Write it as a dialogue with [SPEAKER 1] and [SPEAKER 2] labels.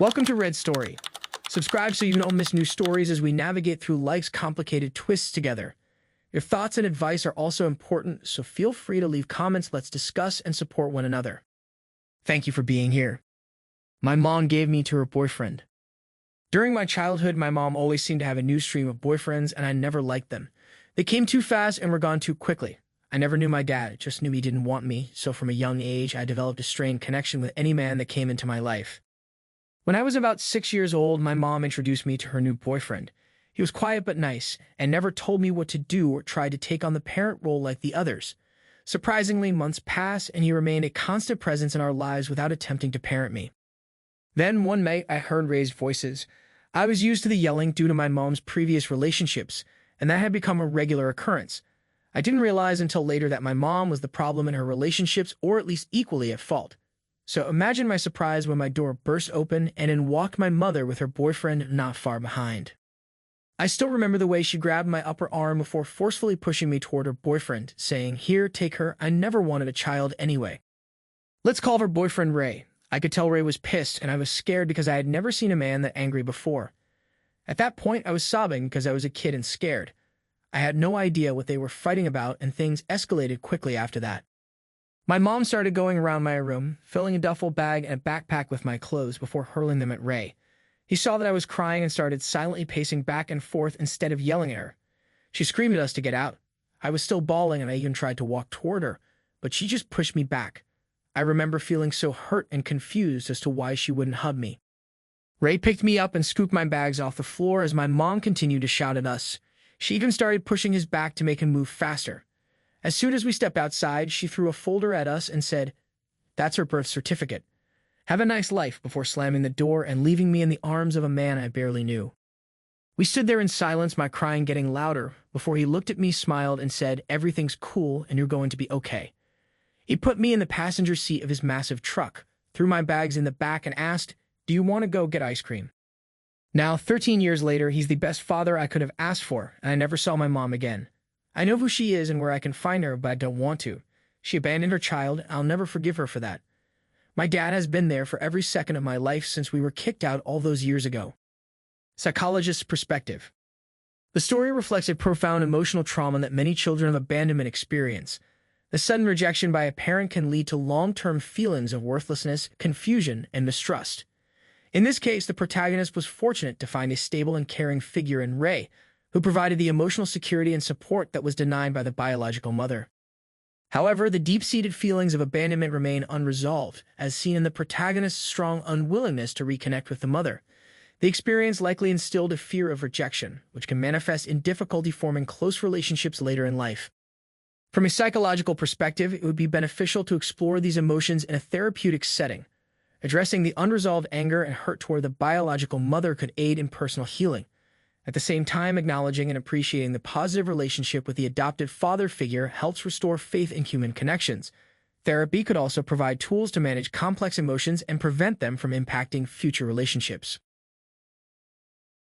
[SPEAKER 1] Welcome to Red Story. Subscribe so you don't miss new stories as we navigate through life's complicated twists together. Your thoughts and advice are also important, so feel free to leave comments. Let's discuss and support one another. Thank you for being here. My mom gave me to her boyfriend. During my childhood, my mom always seemed to have a new stream of boyfriends, and I never liked them. They came too fast and were gone too quickly. I never knew my dad, just knew he didn't want me, so from a young age, I developed a strained connection with any man that came into my life. When I was about 6 years old, my mom introduced me to her new boyfriend. He was quiet but nice, and never told me what to do or tried to take on the parent role like the others. Surprisingly, months passed, and he remained a constant presence in our lives without attempting to parent me. Then, one night, I heard raised voices. I was used to the yelling due to my mom's previous relationships, and that had become a regular occurrence. I didn't realize until later that my mom was the problem in her relationships, or at least equally at fault. So imagine my surprise when my door burst open and in walked my mother with her boyfriend not far behind. I still remember the way she grabbed my upper arm before forcefully pushing me toward her boyfriend, saying, "Here, take her, I never wanted a child anyway." Let's call her boyfriend Ray. I could tell Ray was pissed, and I was scared because I had never seen a man that angry before. At that point, I was sobbing because I was a kid and scared. I had no idea what they were fighting about, and things escalated quickly after that. My mom started going around my room, filling a duffel bag and a backpack with my clothes before hurling them at Ray. He saw that I was crying and started silently pacing back and forth instead of yelling at her. She screamed at us to get out. I was still bawling, and I even tried to walk toward her, but she just pushed me back. I remember feeling so hurt and confused as to why she wouldn't hug me. Ray picked me up and scooped my bags off the floor as my mom continued to shout at us. She even started pushing his back to make him move faster. As soon as we stepped outside, she threw a folder at us and said, "That's her birth certificate. Have a nice life," before slamming the door and leaving me in the arms of a man I barely knew. We stood there in silence, my crying getting louder, before he looked at me, smiled, and said, "Everything's cool and you're going to be okay." He put me in the passenger seat of his massive truck, threw my bags in the back, and asked, "Do you want to go get ice cream?" Now, 13 years later, he's the best father I could have asked for, and I never saw my mom again. I know who she is and where I can find her, but I don't want to. She abandoned her child, and I'll never forgive her for that. My dad has been there for every second of my life since we were kicked out all those years ago. Psychologist's perspective. The story reflects a profound emotional trauma that many children of abandonment experience. The sudden rejection by a parent can lead to long-term feelings of worthlessness, confusion, and mistrust. In this case, the protagonist was fortunate to find a stable and caring figure in Ray, who provided the emotional security and support that was denied by the biological mother. However, the deep-seated feelings of abandonment remain unresolved, as seen in the protagonist's strong unwillingness to reconnect with the mother. The experience likely instilled a fear of rejection, which can manifest in difficulty forming close relationships later in life. From a psychological perspective, it would be beneficial to explore these emotions in a therapeutic setting. Addressing the unresolved anger and hurt toward the biological mother could aid in personal healing. At the same time, acknowledging and appreciating the positive relationship with the adopted father figure helps restore faith in human connections. Therapy could also provide tools to manage complex emotions and prevent them from impacting future relationships.